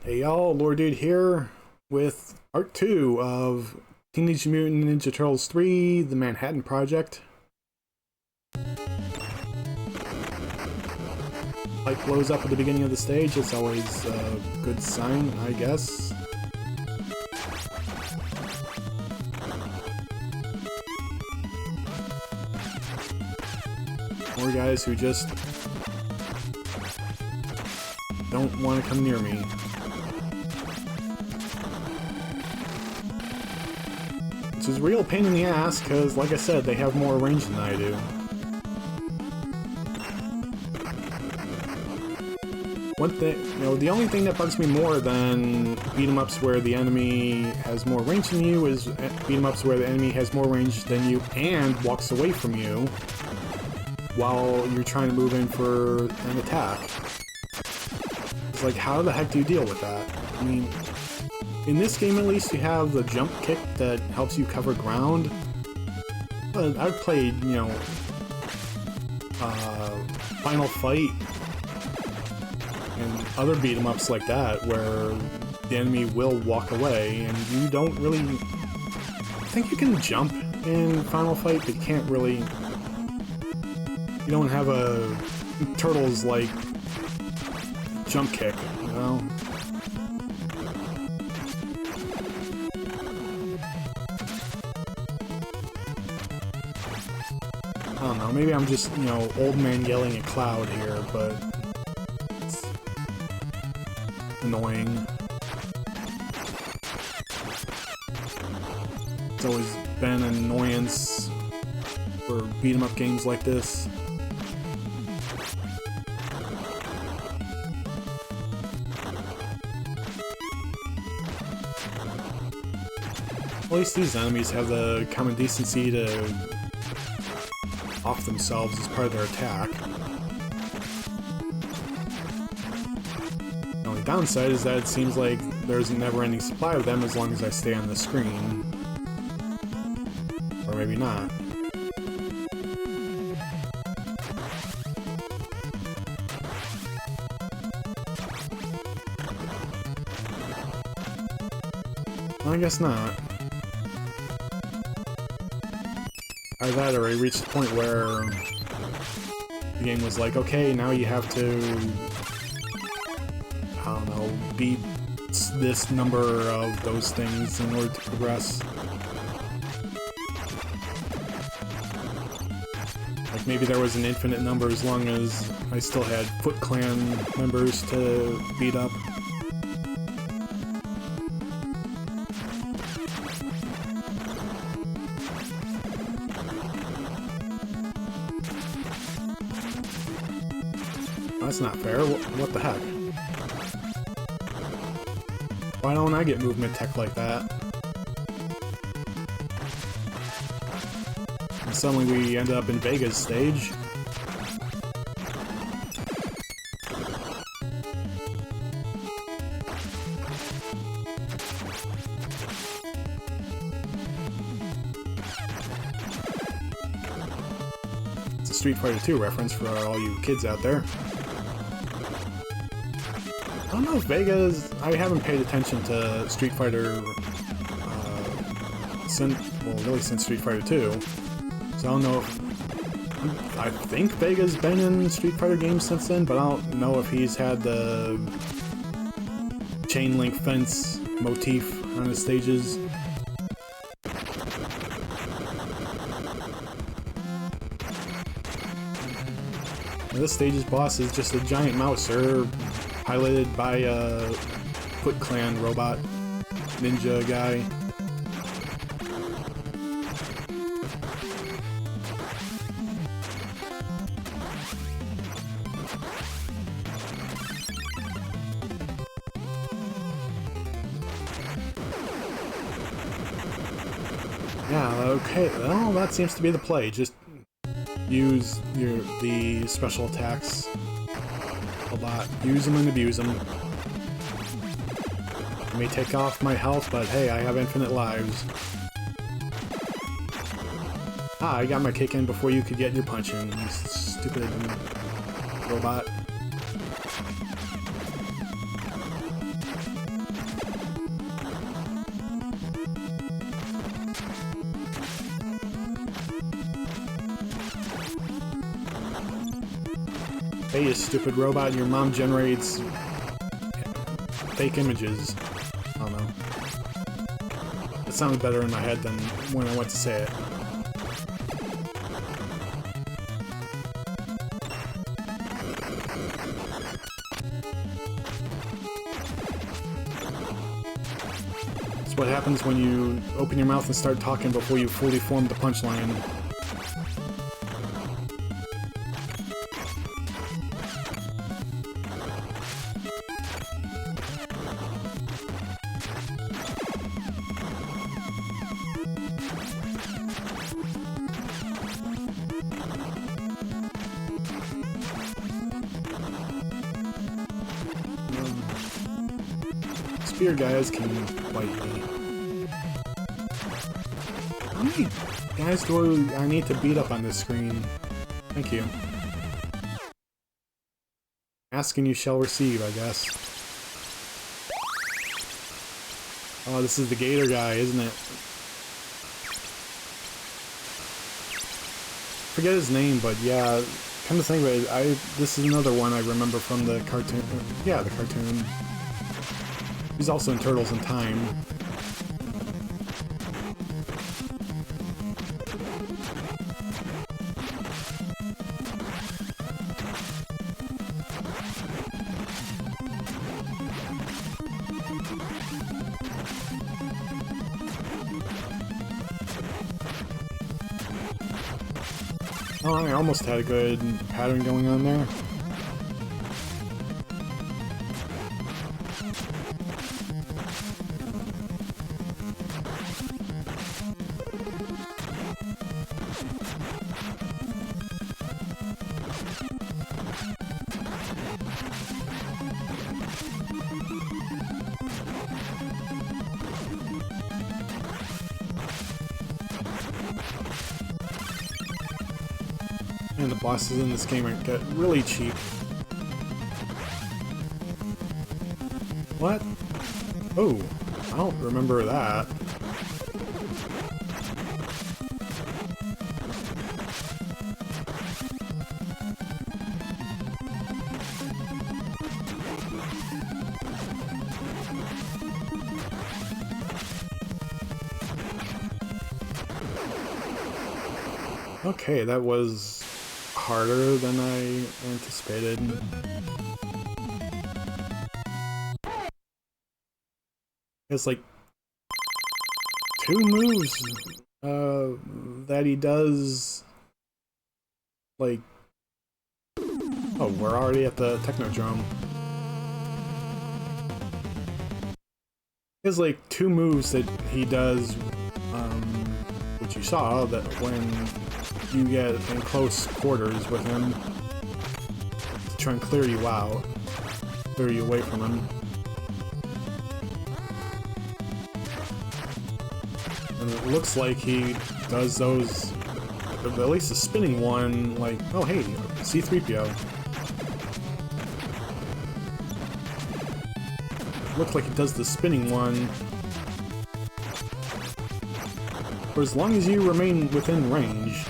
Hey y'all, Lord Dude here with part 2 of Teenage Mutant Ninja Turtles 3, The Manhattan Project. Light blows up at the beginning of the stage, it's always a good sign, I guess. More guys who just don't want to come near me. Which is a real pain in the ass, because, like I said, they have more range than I do. One thing, the only thing that bugs me more than beat-em-ups where the enemy has more range than you is beat-em-ups where the enemy has more range than you and walks away from you while you're trying to move in for an attack. It's like, how the heck do you deal with that? I mean, in this game at least you have the jump kick that helps you cover ground. But I've played, Final Fight and other beat-em-ups like that where the enemy will walk away and you don't really... I think you can jump in Final Fight, but you can't really... You don't have a Turtles-like jump kick, you know? I don't know, maybe I'm just, old man yelling at Cloud here, but it's annoying. It's always been an annoyance for beat-em-up games like this. At least these enemies have the common decency to off themselves as part of their attack. The only downside is that it seems like there's a never-ending supply of them as long as I stay on the screen. Or maybe not. Well, I guess not. Either that or I reached the point where the game was like, okay, now you have to, I don't know, beat this number of those things in order to progress. Like maybe there was an infinite number as long as I still had Foot Clan members to beat up. That's not fair. What the heck? Why don't I get movement tech like that? And suddenly we end up in Vega's stage. It's a Street Fighter 2 reference for all you kids out there. I don't know if Vega's... I haven't paid attention to Street Fighter really since Street Fighter 2. So I don't know if... I think Vega's been in Street Fighter games since then, but I don't know if he's had the chain link fence motif on his stages. This stage's boss is just a giant mouser piloted by a Foot Clan robot ninja guy. Yeah, okay, well, that seems to be the play. Just use the special attacks a lot. Use them and abuse them. I may take off my health, but hey, I have infinite lives. Ah, I got my kick in before you could get your punch in, you stupid robot. Hey, you stupid robot, your mom generates fake images. I don't know. It sounds better in my head than when I went to say it. It's what happens when you open your mouth and start talking before you fully form the punchline. Spear guys can bite me. How many guys do I need to beat up on this screen? Thank you. Ask and you shall receive, I guess. Oh, this is the gator guy, isn't it? Forget his name, but yeah, come to think of it, this is another one I remember from the cartoon. Yeah, the cartoon. He's also in Turtles in Time. Oh, I almost had a good pattern going on there. And the bosses in this game get really cheap. What? Oh, I don't remember that. Okay, that was harder than I anticipated. It's like 2 moves that he does. Like, oh, we're already at the Technodrome. There's like 2 moves that he does, which you saw, that when you get in close quarters with him to try and clear you out, clear you away from him. And it looks like he does those, at least the spinning one, like, oh hey, C-3PO. Looks like he does the spinning one. For as long as you remain within range,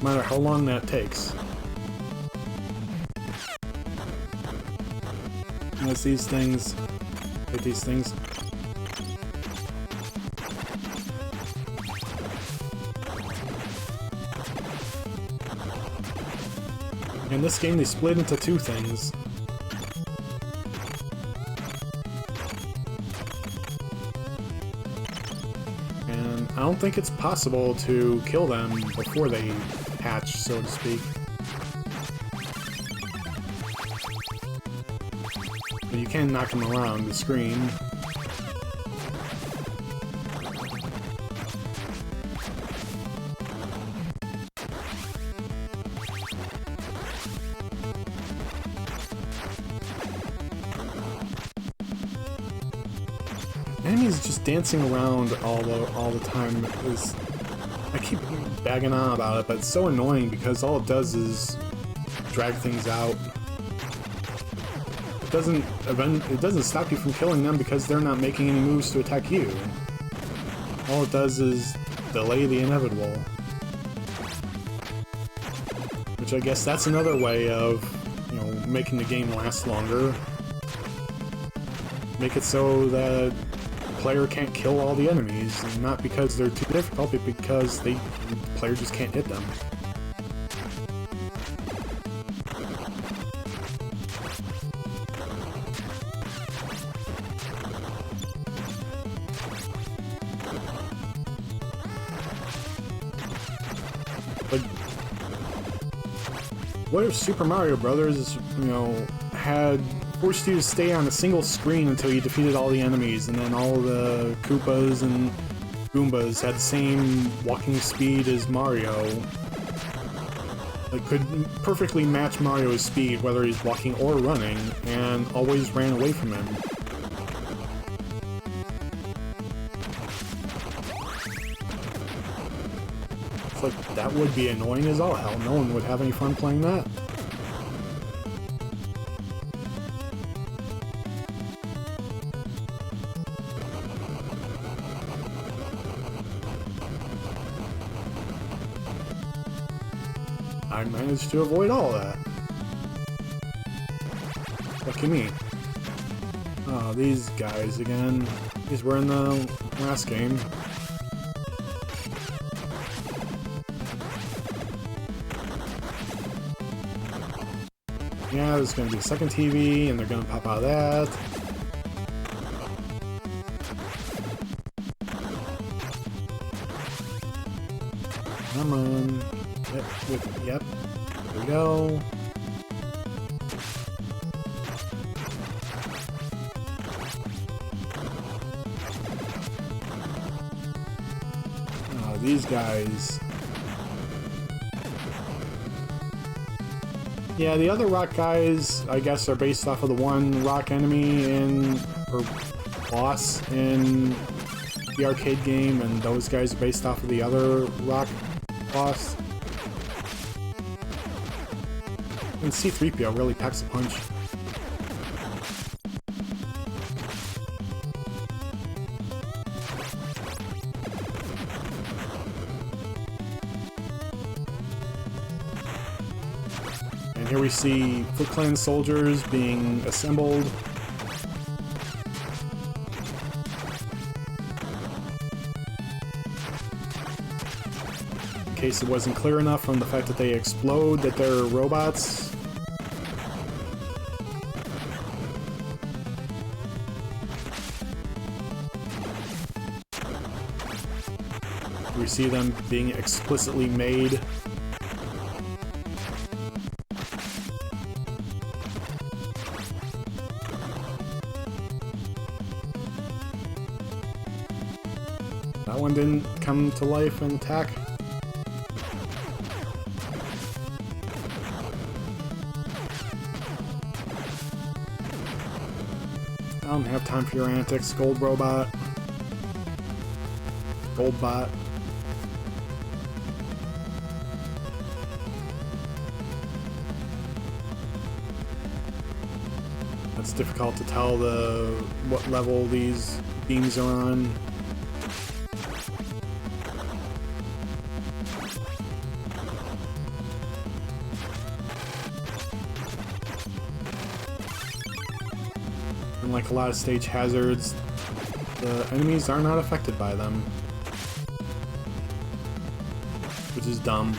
no matter how long that takes. As these things, hit these things. In this game, they split into 2 things. And I don't think it's possible to kill them before they hatch, so to speak. But you can knock them around the screen. Enemies just dancing around all the time is... I keep bagging on about it, but it's so annoying because all it does is drag things out. It doesn't stop you from killing them because they're not making any moves to attack you. All it does is delay the inevitable. Which I guess that's another way of, you know, making the game last longer. Make it so that the player can't kill all the enemies, and not because they're too difficult, but because the player just can't hit them. But what if Super Mario Brothers, you know, had forced you to stay on a single screen until you defeated all the enemies, and then all the Koopas and Goombas had the same walking speed as Mario? Like, could perfectly match Mario's speed, whether he's walking or running, and always ran away from him. It's like, that would be annoying as all hell. No one would have any fun playing that. I managed to avoid all that. Lucky me. Oh, these guys again. These were in the last game. Yeah, there's gonna be a second TV, and they're gonna pop out of that. Come on. Yep. There we go. Oh, these guys. Yeah, the other rock guys, I guess, are based off of the one rock enemy or boss in the arcade game, and those guys are based off of the other rock boss. And C-3PO really packs a punch. And here we see Foot Clan soldiers being assembled. In case it wasn't clear enough from the fact that they explode that they're robots. We see them being explicitly made. That one didn't come to life and attack. I don't have time for your antics, Gold Robot. Goldbot. It's difficult to tell what level these beams are on. Unlike a lot of stage hazards, the enemies are not affected by them. Which is dumb.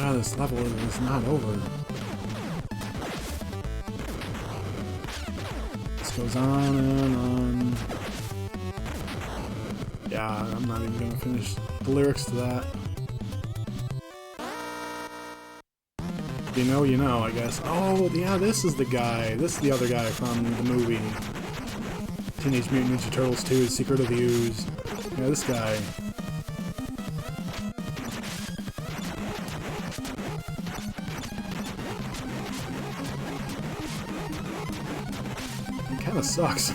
Ah, this level is not over. This goes on and on. Yeah, I'm not even gonna finish the lyrics to that. You know, I guess. Oh, yeah, this is the guy. This is the other guy from the movie. Teenage Mutant Ninja Turtles 2, The Secret of the Ooze. Yeah, this guy. He kinda sucks.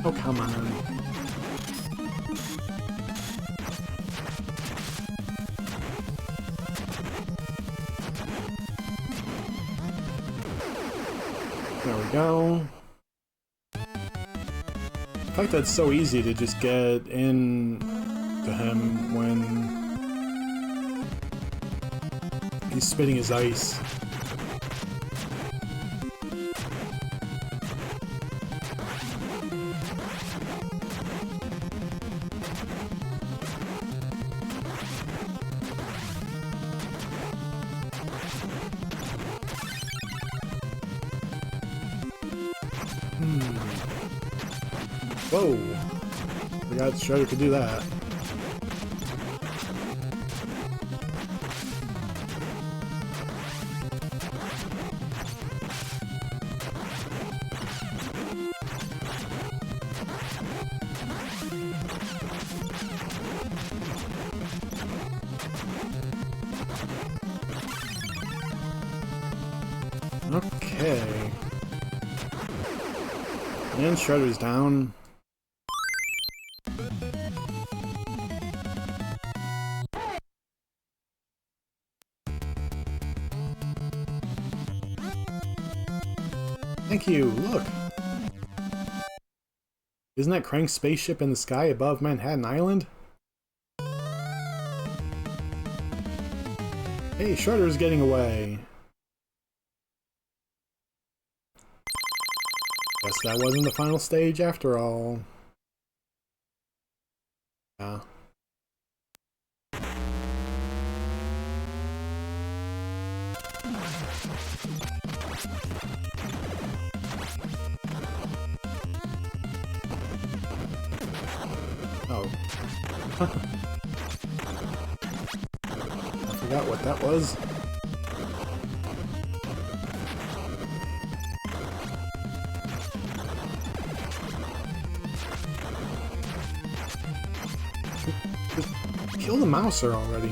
Oh, come on. There we go. The fact that it's so easy to just get in to him when he's spitting his ice. Whoa! Forgot Shredder could do that. Okay. And Shredder's down. Thank you, look! Isn't that Krang's spaceship in the sky above Manhattan Island? Hey, Shredder's getting away! Guess that wasn't the final stage after all. Yeah. Oh. I forgot what that was. Just kill the mouser already.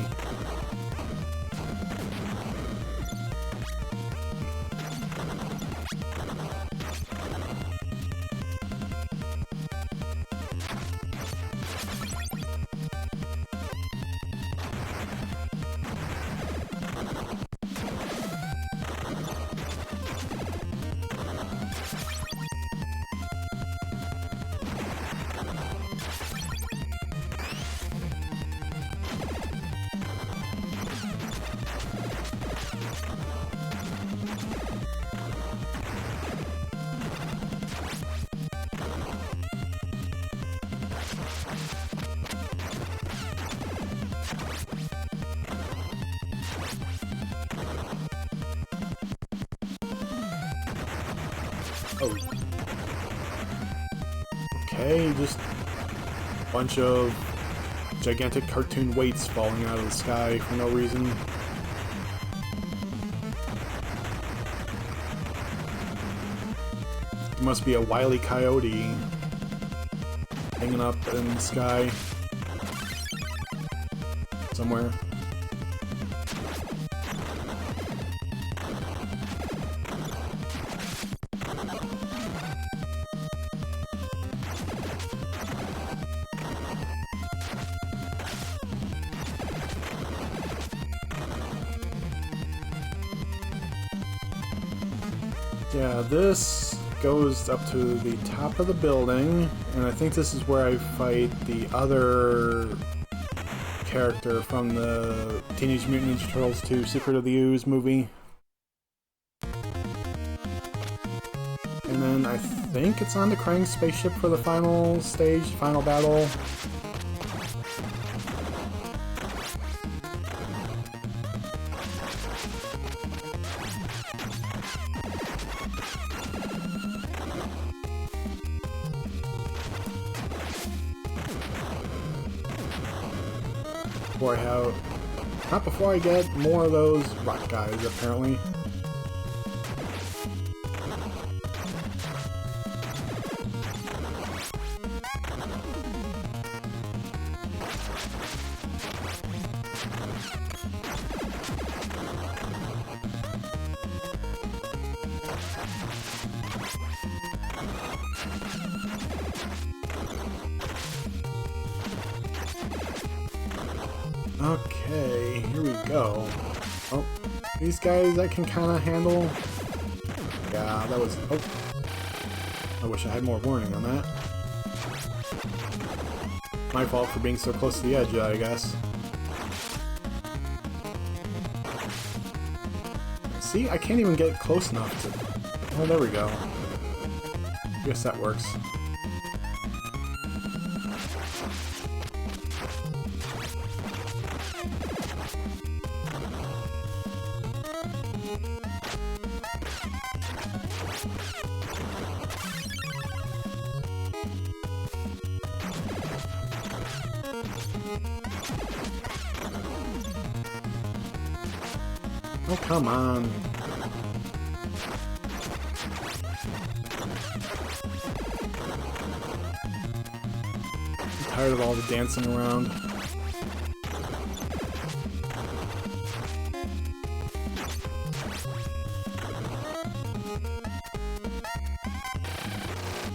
Oh. Okay, just a bunch of gigantic cartoon weights falling out of the sky for no reason. It must be a Wile E. Coyote hanging up in the sky somewhere. Yeah, this goes up to the top of the building, and I think this is where I fight the other character from the Teenage Mutant Ninja Turtles 2 Secret of the Ooze movie. And then I think it's on to Krang's spaceship for the final stage, final battle. Not before I get more of those rock guys, apparently. Okay, here we go. Oh, these guys I can kind of handle. Yeah, that was... Oh. I wish I had more warning on that. My fault for being so close to the edge, I guess. See, I can't even get close enough to... Oh, there we go. Guess that works. Oh, come on. I'm tired of all the dancing around.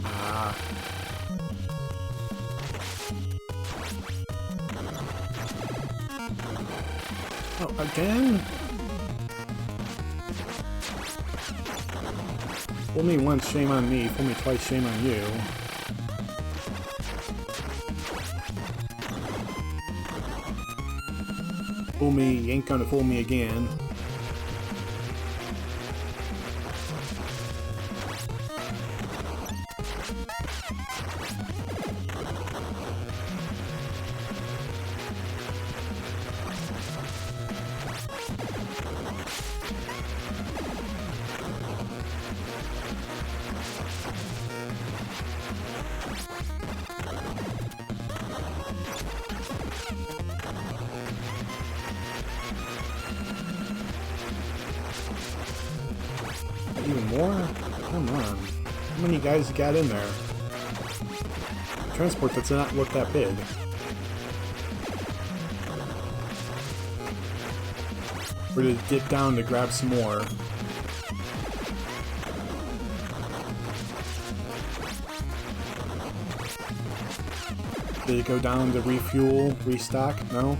Ah. Oh, again? Fool me once, shame on me. Fool me twice, shame on you. Fool me, you ain't gonna fool me again. Even more? Come on. How many guys you got in there? Transport does not look that big. Or did it dip down to grab some more? Did it go down to refuel, restock? No?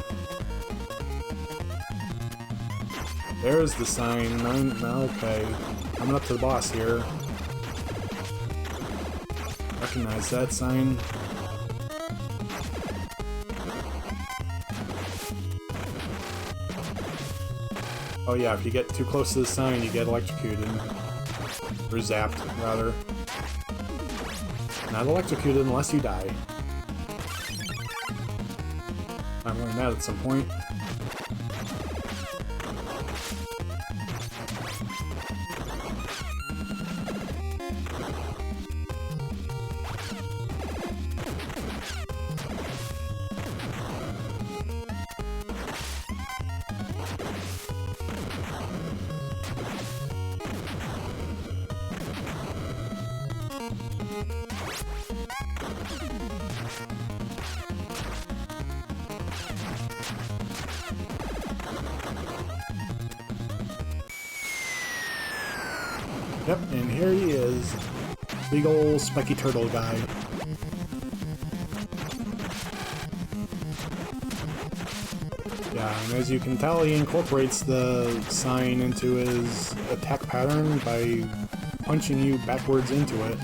There's the sign. Okay. Coming up to the boss here. Recognize that sign. Oh yeah, if you get too close to the sign, you get electrocuted. Or zapped, rather. Not electrocuted unless you die. I've learned that at some point. Yep, and here he is. Big ol' specky turtle guy. Yeah, and as you can tell, he incorporates the sign into his attack pattern by punching you backwards into it.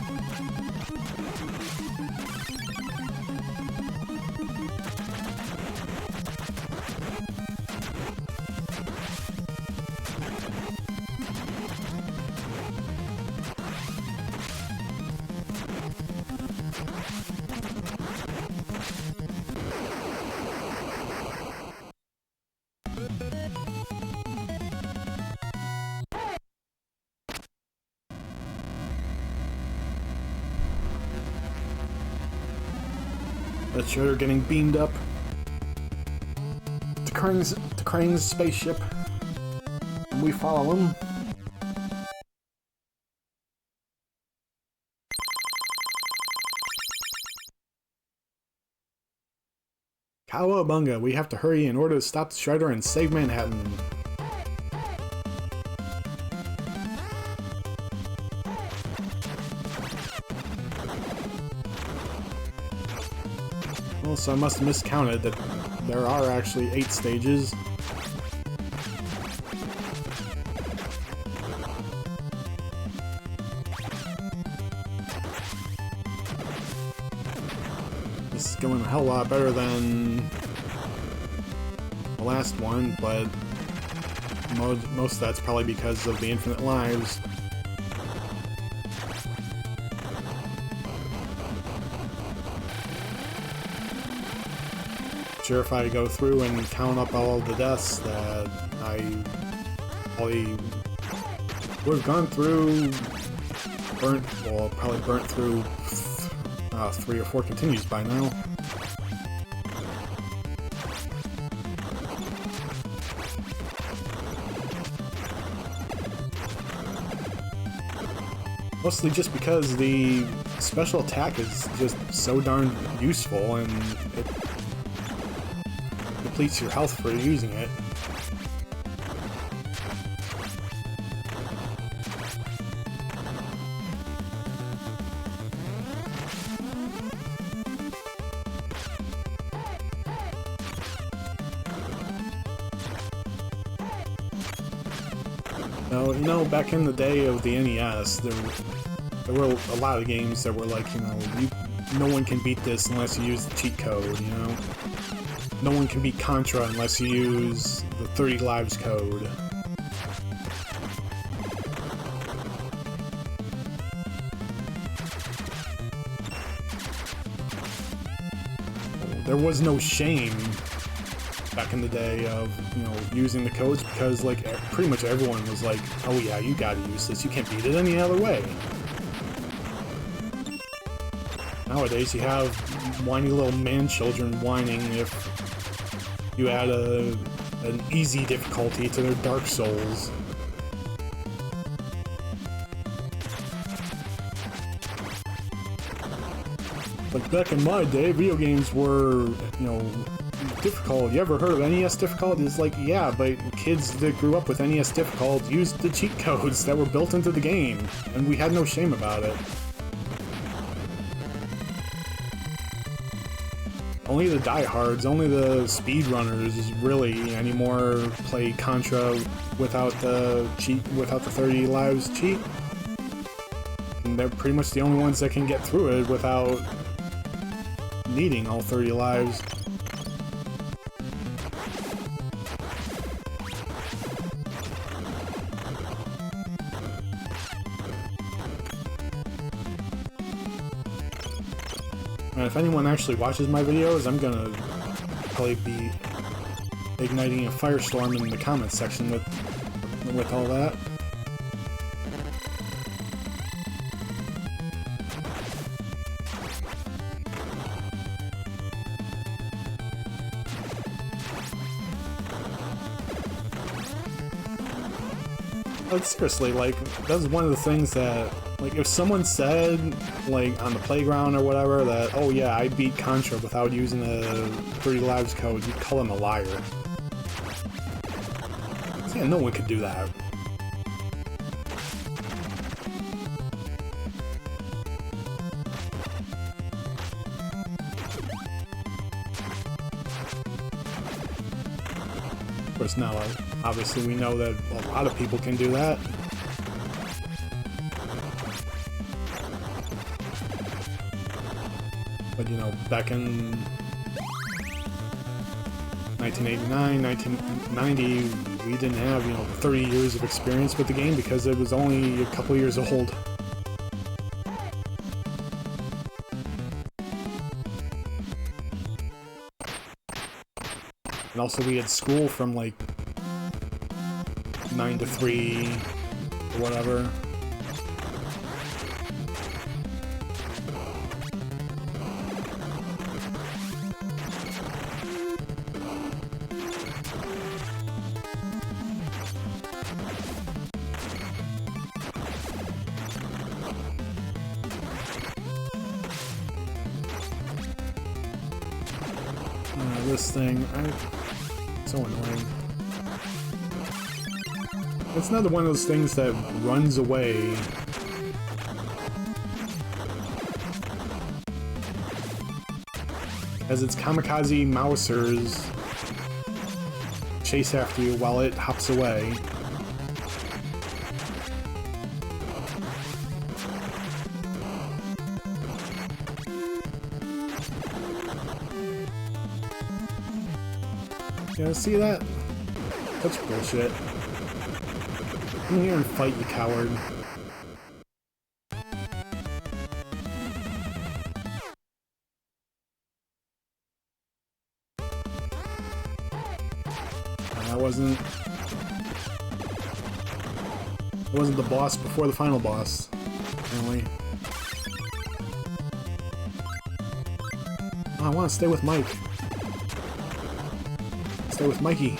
The Shredder getting beamed up to Krang's spaceship. And we follow him. Cowabunga, we have to hurry in order to stop the Shredder and save Manhattan. So I must have miscounted that there are actually 8 stages. This is going a hell of a lot better than the last one, but most of that's probably because of the infinite lives. Sure, if I go through and count up all of the deaths that I probably would have gone through, probably burnt through 3 or 4 continues by now. Mostly just because the special attack is just so darn useful, and it depletes your health for using it. Now, you know, back in the day of the NES, there were a lot of games that were like, you know, no one can beat this unless you use the cheat code, you know? No one can beat Contra unless you use the 30 lives code. There was no shame back in the day of, you know, using the codes, because, like, pretty much everyone was like, oh yeah, you gotta use this, you can't beat it any other way. Nowadays, you have whiny little man-children whining if you add an easy difficulty to their Dark Souls. Like, back in my day, video games were, you know, difficult. You ever heard of NES difficult? It's like, yeah, but kids that grew up with NES difficult used the cheat codes that were built into the game, and we had no shame about it. Only the diehards, only the speedrunners really anymore play Contra without the cheat, without the 30 lives cheat. And they're pretty much the only ones that can get through it without needing all 30 lives. And if anyone actually watches my videos, I'm gonna probably be igniting a firestorm in the comments section with all that. Like, seriously, like, that's one of the things that, like, if someone said, like, on the playground or whatever, that, oh yeah, I beat Contra without using the 30 lives code, you'd call him a liar. Yeah, no one could do that. Of course, now, obviously, we know that a lot of people can do that. But, you know, back in 1989, 1990, we didn't have, you know, 30 years of experience with the game because it was only a couple years old. And also we had school from, like, 9 to 3, or whatever. This thing, it's so annoying. It's another one of those things that runs away. As its kamikaze mousers chase after you while it hops away. Yeah, see that? That's bullshit. Come here and fight, you coward. That wasn't the boss before the final boss, apparently. Oh, I want to stay with Mike. Stay with Mikey.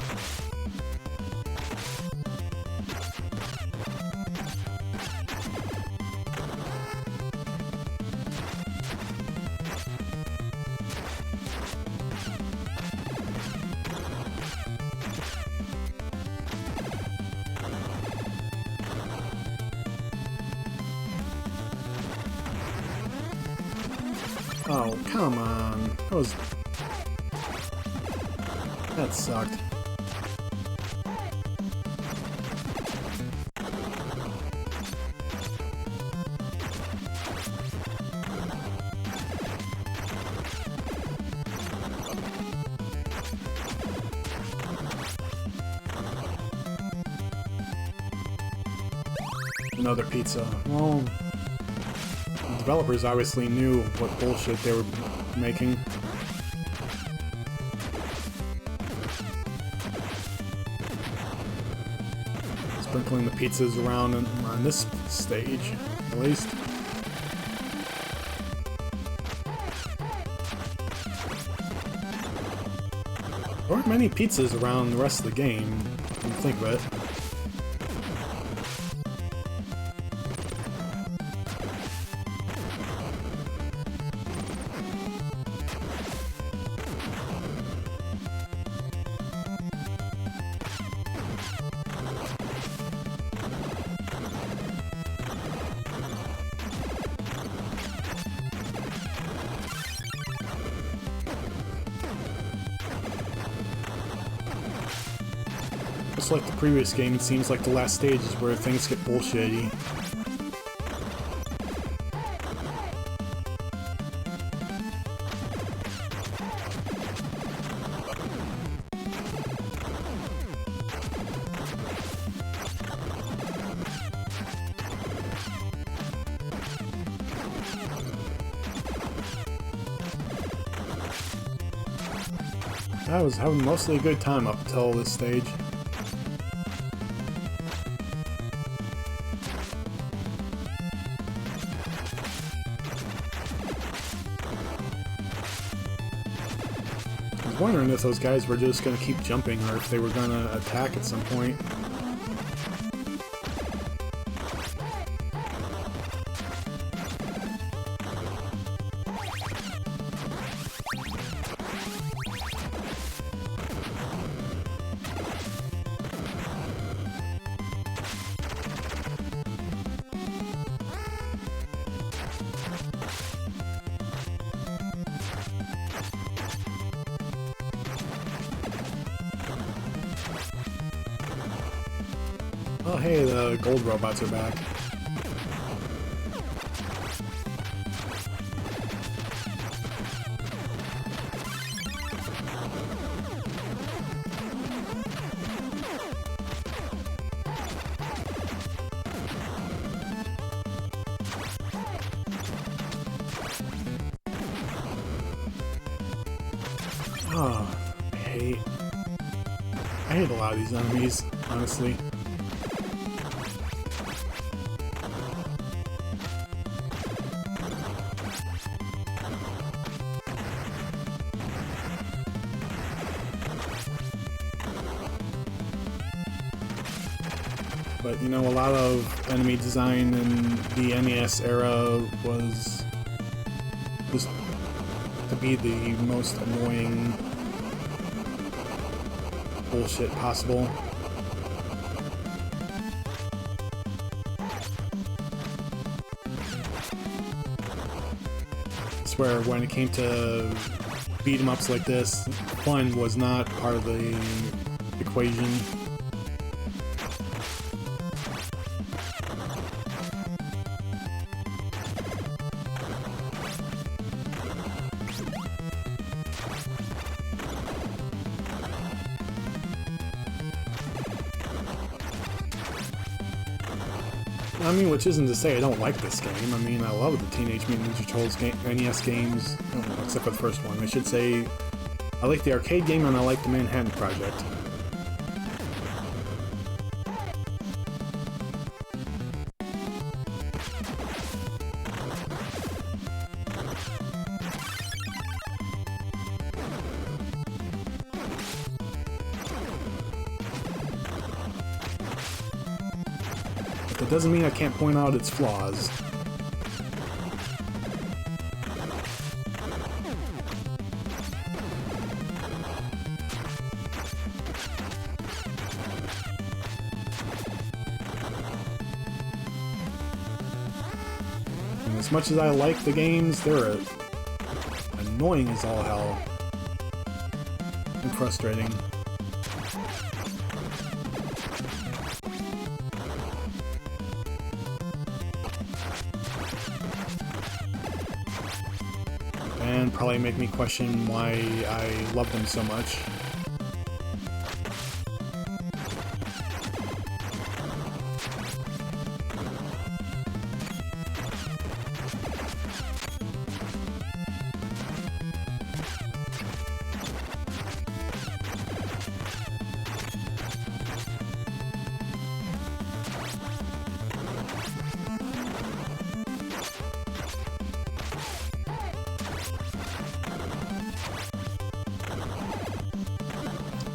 Oh, come on. That sucked. Another pizza. Well, the developers obviously knew what bullshit they were making. Sprinkling the pizzas around on this stage, at least. There aren't many pizzas around the rest of the game, when you think of it. Just like the previous game, it seems like the last stage is where things get bullshitty. I was having mostly a good time up until this stage. I was wondering if those guys were just gonna keep jumping or if they were gonna attack at some point. Oh hey, the gold robots are back. Oh, I hate a lot of these enemies, honestly. But, you know, a lot of enemy design in the NES era was just to be the most annoying bullshit possible. I swear, when it came to beat 'em ups like this, fun was not part of the equation. I mean, which isn't to say I don't like this game. I mean, I love the Teenage Mutant Ninja Turtles NES games, except for the first one. I should say I like the arcade game and I like the Manhattan Project. That doesn't mean I can't point out its flaws. And as much as I like the games, they're annoying as all hell. And frustrating. And probably make me question why I love them so much.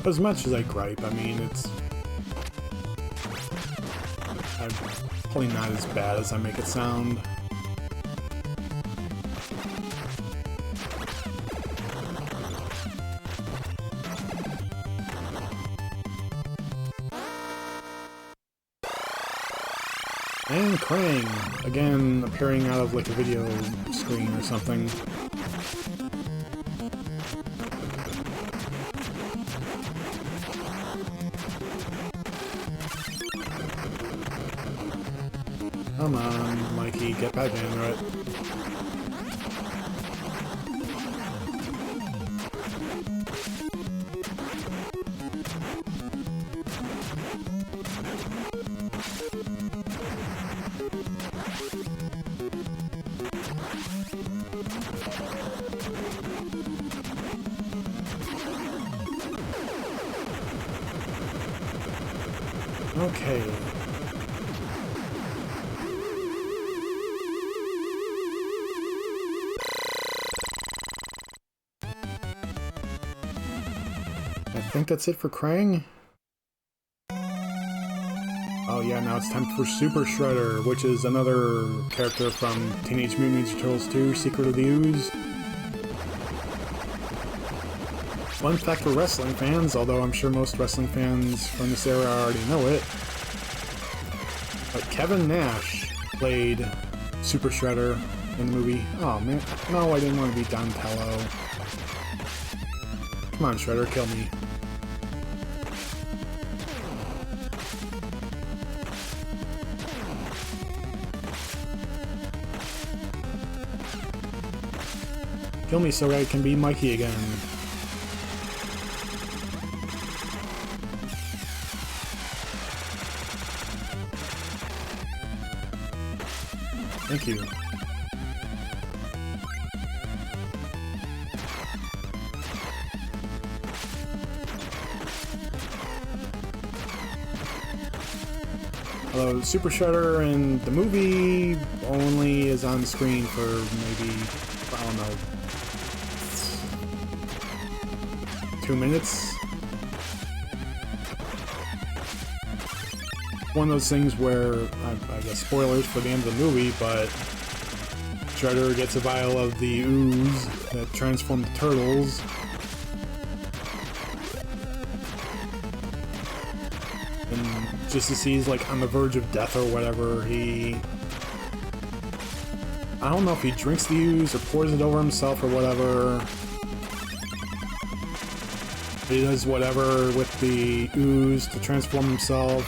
As much as I gripe, I mean, I'm probably not as bad as I make it sound. And Krang, again, appearing out of like a video screen or something. Come on, Mikey, get back into it. Okay. I think that's it for Krang. Oh yeah, now it's time for Super Shredder, which is another character from Teenage Mutant Ninja Turtles 2, Secret of the Ooze. Fun fact for wrestling fans, although I'm sure most wrestling fans from this era already know it, but Kevin Nash played Super Shredder in the movie. Oh man, no, I didn't want to be Donatello. Come on, Shredder, kill me. Kill me so I can be Mikey again. Thank you. Although Super Shredder in the movie only is on screen for maybe, I don't know, 2 minutes. One of those things where, I guess spoilers for the end of the movie, but Shredder gets a vial of the ooze that transformed the turtles. And just as he's like on the verge of death or whatever, I don't know if he drinks the ooze or pours it over himself or whatever. He does whatever with the ooze to transform himself.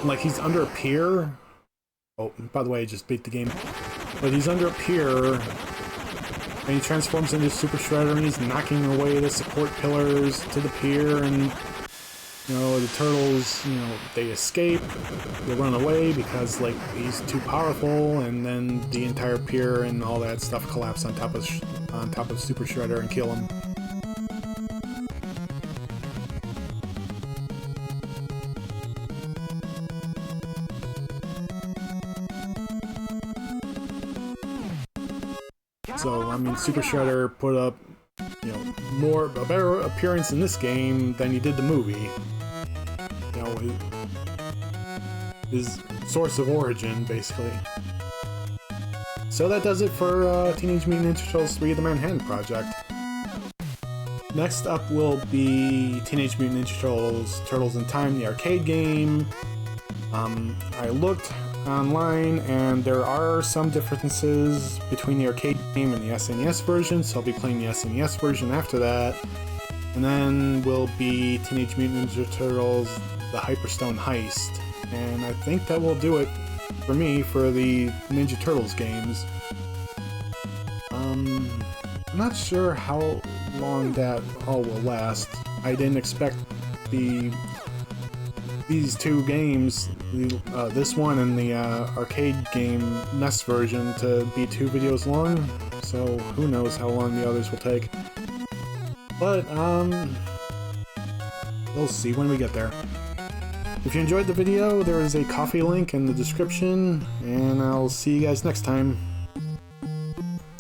Like, he's under a pier. Oh, by the way, I just beat the game. But he's under a pier, and he transforms into Super Shredder, and he's knocking away the support pillars to the pier, and, you know, the turtles, you know, they escape, they run away because, like, he's too powerful, and then the entire pier and all that stuff collapse on top of Super Shredder and kill him. So, I mean, Super Shredder put up, you know, a better appearance in this game than he did the movie. You know, his source of origin, basically. So that does it for Teenage Mutant Ninja Turtles 3: The Manhattan Project. Next up will be Teenage Mutant Ninja Turtles: Turtles in Time, the arcade game. I looked online, and there are some differences between the arcade game and the SNES version, so I'll be playing the SNES version after that. And then will be Teenage Mutant Ninja Turtles: The Hyperstone Heist. And I think that will do it for me for the Ninja Turtles games. I'm not sure how long that all will last. I didn't expect these two games, this one and the arcade game NES version, to be 2 videos long, so who knows how long the others will take. But, we'll see when we get there. If you enjoyed the video, there is a Ko-fi link in the description, and I'll see you guys next time.